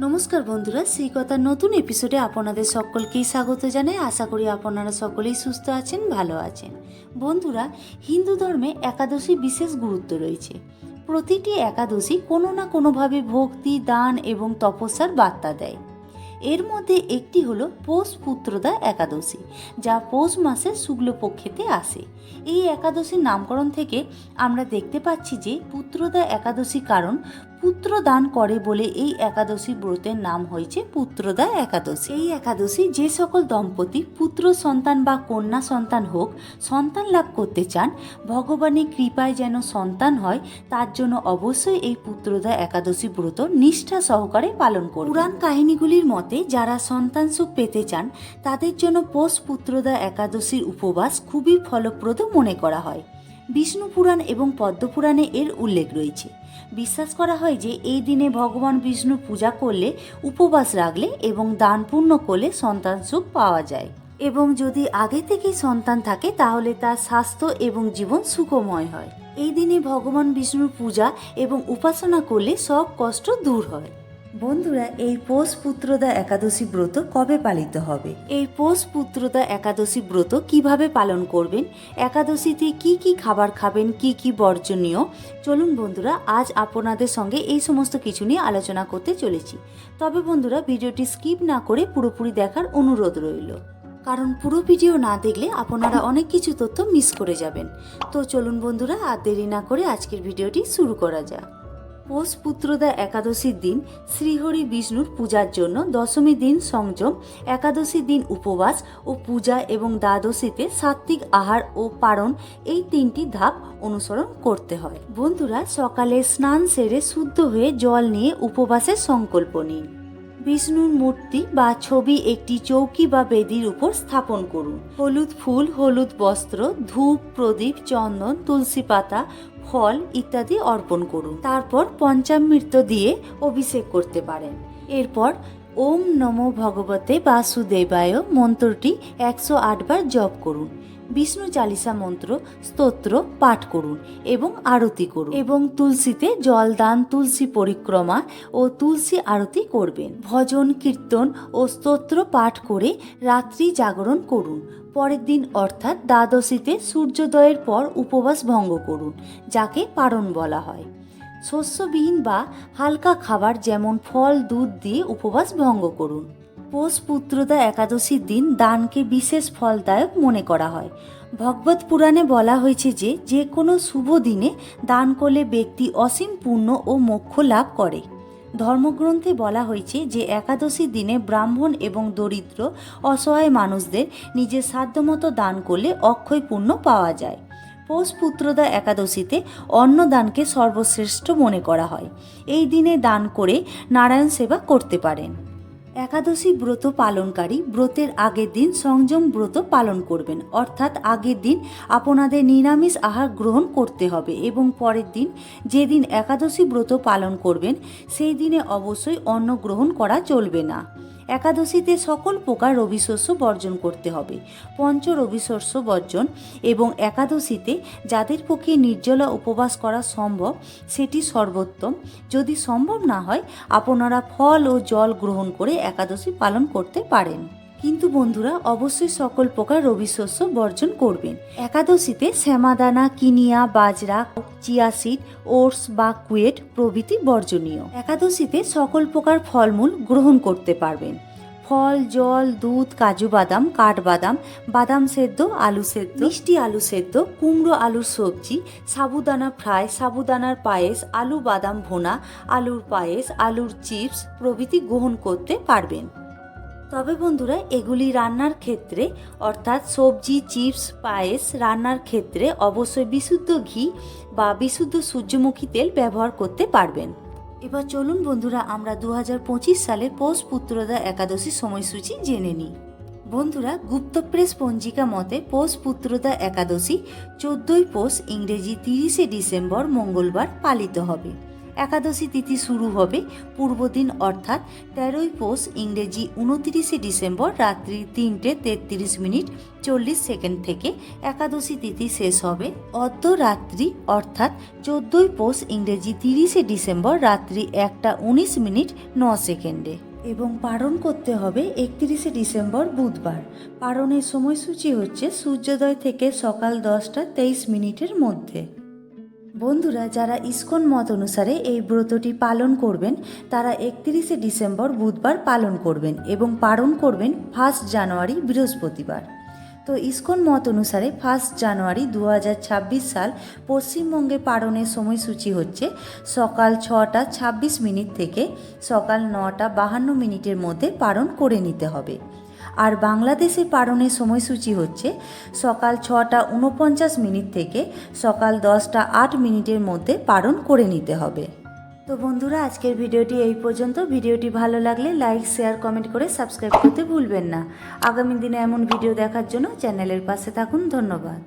নমস্কার বন্ধুরা, শ্রীকথার নতুন এপিসোডে আপনাদের সকলকেই স্বাগত জানাই। আশা করি আপনারা সকলেই সুস্থ আছেন, ভালো আছেন। বন্ধুরা, হিন্দু ধর্মে একাদশী বিশেষ গুরুত্ব রয়েছে। প্রতিটি একাদশী কোনো না কোনোভাবে ভক্তি, দান এবং তপস্যার বার্তা দেয়। এর মধ্যে একটি হলো পৌষ পুত্রদা একাদশী, যা পৌষ মাসের শুক্লপক্ষেতে আসে। এই একাদশীর নামকরণ থেকে আমরা দেখতে পাচ্ছি যে পুত্রদা একাদশী কারণ পুত্র দান করে বলে এই একাদশী ব্রতের নাম হয়েছে পুত্রদা একাদশী। এই একাদশী যে সকল দম্পতি পুত্র সন্তান বা কন্যা সন্তান হোক, সন্তান লাভ করতে চান, ভগবানের কৃপায় যেন সন্তান হয়, তার জন্য অবশ্যই এই পুত্রদা একাদশী ব্রত নিষ্ঠা সহকারে পালন করুন। পুরাণ কাহিনীগুলির মতে যারা সন্তান সুখ পেতে চান তাদের জন্য পৌষ পুত্রদা একাদশীর উপবাস খুবই ফলপ্রদ মনে করা হয়। বিষ্ণু পুরাণ এবং পদ্মপুরাণে এর উল্লেখ রয়েছে। বিশ্বাস করা হয় যে এই দিনে ভগবান বিষ্ণু পূজা করলে, উপবাস রাখলে এবং দান পূর্ণ করলে সন্তান সুখ পাওয়া যায়, এবং যদি আগে থেকেই সন্তান থাকে তাহলে তার স্বাস্থ্য এবং জীবন সুখময় হয়। এই দিনে ভগবান বিষ্ণুর পূজা এবং উপাসনা করলে সব কষ্ট দূর হয়। বন্ধুরা, এই পৌষ পুত্রদা একাদশী ব্রত কবে পালিত হবে? এই পৌষ পুত্রদা একাদশী ব্রত কিভাবে পালন করবেন, একাদশীতে কি কি খাবার খাবেন, কি কি বর্জনীয়, চলুন বন্ধুরা আজ আপনাদের সঙ্গে এই সমস্ত কিছু নিয়ে আলোচনা করতে চলেছি। তবে বন্ধুরা, ভিডিওটি স্কিপ না করে পুরোপুরি দেখার অনুরোধ রইল, কারণ পুরো ভিডিও না দেখলে আপনারা অনেক কিছু তথ্য মিস করে যাবেন। তো চলুন বন্ধুরা, আর দেরি না করে আজকের ভিডিওটি শুরু করা যাক। পৌষ পুত্রদা একাদশীর দিন শ্রীহরি বিষ্ণুর পূজার জন্য দশমী দিন সংযম, একাদশী দিন উপবাস ও পূজা এবং দ্বাদশীতে সাত্ত্বিক আহার ও পারণ, এই তিনটি ধাপ অনুসরণ করতে হয়। বন্ধুরা, সকালে স্নান সেরে শুদ্ধ হয়ে জল নিয়ে উপবাসের সংকল্প নিন। বিষ্ণুর মূর্তি বা ছবি একটি চৌকি বা বেদির উপর স্থাপন করুন। হলুদ ফুল, হলুদ বস্ত্র, ধূপ, প্রদীপ, চন্দন, তুলসী পাতা, ফল ইত্যাদি অর্পণ করুন। তারপর পঞ্চামৃত দিয়ে অভিষেক করতে পারেন। এরপর ওম নমো ভগবতে বাসুদেবায় মন্ত্রটি 108 বার জপ করুন। বিষ্ণু চালিসা মন্ত্র স্তোত্র পাঠ করুন এবং আরতি করুন, এবং তুলসীতে জল দান, তুলসী পরিক্রমা ও তুলসী আরতি করবেন। ভজন, কীর্তন ও স্তোত্র পাঠ করে রাত্রি জাগরণ করুন। পরের দিন অর্থাৎ দ্বাদশীতে সূর্যোদয়ের পর উপবাস ভঙ্গ করুন, যাকে পারণ বলা হয়। শস্যবিহীন বা হালকা খাবার যেমন ফল, দুধ দিয়ে উপবাস ভঙ্গ করুন। পৌষ পুত্রদা একাদশীর দিন দানকে বিশেষ ফলদায়ক মনে করা হয়। ভগবত পুরাণে বলা হয়েছে যে যে কোনো শুভ দিনে দান করলে ব্যক্তি অসীম পুণ্য ও মোক্ষ লাভ করে। ধর্মগ্রন্থে বলা হয়েছে যে একাদশীর দিনে ব্রাহ্মণ এবং দরিদ্র অসহায় মানুষদের নিজের সাধ্যমতো দান করলে অক্ষয় পুণ্য পাওয়া যায়। পৌষ পুত্রদা একাদশীতে অন্নদানকে সর্বশ্রেষ্ঠ মনে করা হয়। এই দিনে দান করে নারায়ণ সেবা করতে পারেন। একাদশী ব্রত পালনকারী ব্রতের আগের দিন সংযম ব্রত পালন করবেন, অর্থাৎ আগের দিন আপনাদের নিরামিষ আহার গ্রহণ করতে হবে এবং পরের দিন যেদিন একাদশী ব্রত পালন করবেন সেই দিনে অবশ্যই অন্ন গ্রহণ করা চলবে না। একাদশীতে সকল প্রকার রবিশস্য বর্জন করতে হবে। পঞ্চ রবিশস্য বর্জন এবং একাদশীতে যাদের পক্ষে নির্জলা উপবাস করা সম্ভব সেটি সর্বোত্তম। যদি সম্ভব না হয় আপনারা ফল ও জল গ্রহণ করে একাদশী পালন করতে পারেন, কিন্তু বন্ধুরা অবশ্যই সকল প্রকার রবিশস্য বর্জন করবেন। একাদশীতে শ্যামাদানা, কিনিয়া, বাজরা, চিয়া সিড, ওটস বা কুয়েট প্রভৃতি বর্জনীয়। একাদশীতে সকল প্রকার ফলমূল গ্রহণ করতে পারবেন। ফল, জল, দুধ, কাজু বাদাম, কাঠবাদাম, বাদাম সেদ্ধ, আলু সেদ্ধ, মিষ্টি আলু সেদ্ধ, কুমড়ো আলুর সবজি, সাবুদানা ফ্রাই, সাবুদানার পায়েস, আলু বাদাম ভুনা, আলুর পায়েস, আলুর চিপস প্রভৃতি গ্রহণ করতে পারবেন। তবে বন্ধুরা, এগুলি রান্নার ক্ষেত্রে অর্থাৎ সবজি, চিপস, পায়েস রান্নার ক্ষেত্রে অবশ্যই বিশুদ্ধ ঘি বা বিশুদ্ধ সূর্যমুখী তেল ব্যবহার করতে পারবেন। এবার চলুন বন্ধুরা আমরা 2025 সালের পৌষ পুত্রদা একাদশী সময়সূচি জেনে নিই। বন্ধুরা, গুপ্ত প্রেস পঞ্জিকা মতে পৌষ পুত্রদা একাদশী 14ই পৌষ ইংরেজি 30শে ডিসেম্বর মঙ্গলবার পালিত হবে। একাদশী তিথি শুরু হবে পূর্ব দিন অর্থাৎ 13ই পৌষ ইংরেজি 29শে ডিসেম্বর রাত্রি 3:33 40 সেকেন্ড থেকে একাদশী তিথি শেষ হবে অর্ধরাত্রি অর্থাৎ 14ই পৌষ ইংরেজি 30শে ডিসেম্বর রাত্রি 1:19 9 সেকেন্ডে এবং পালন করতে হবে 31শে ডিসেম্বর বুধবার। পালনের সময়সূচি হচ্ছে সূর্যোদয় থেকে সকাল 10:23 মধ্যে। বন্ধুরা, যারা ইসকন মত অনুসারে এই ব্রতটি পালন করবেন তারা 31শে ডিসেম্বর বুধবার পালন করবেন এবং পালন করবেন 1 জানুয়ারি বৃহস্পতিবার। তো ইসকন মত অনুসারে 1 জানুয়ারি 2026 সাল পশ্চিমবঙ্গে পালনের সময়সূচি হচ্ছে সকাল 6:26 থেকে সকাল 9:52 মধ্যে পালন করে নিতে হবে। আর বাংলাদেশে পালনের সময়সূচি হচ্ছে সকাল 6:49 থেকে সকাল 10:08 মধ্যে পালন করে নিতে হবে। তো বন্ধুরা, আজকের ভিডিওটি এই পর্যন্ত। ভিডিওটি ভালো লাগলে লাইক শেয়ার কমেন্ট করে সাবস্ক্রাইব করতে ভুলবেন না। আগামী দিনে এমন ভিডিও দেখার জন্য চ্যানেলের পাশে থাকুন। ধন্যবাদ।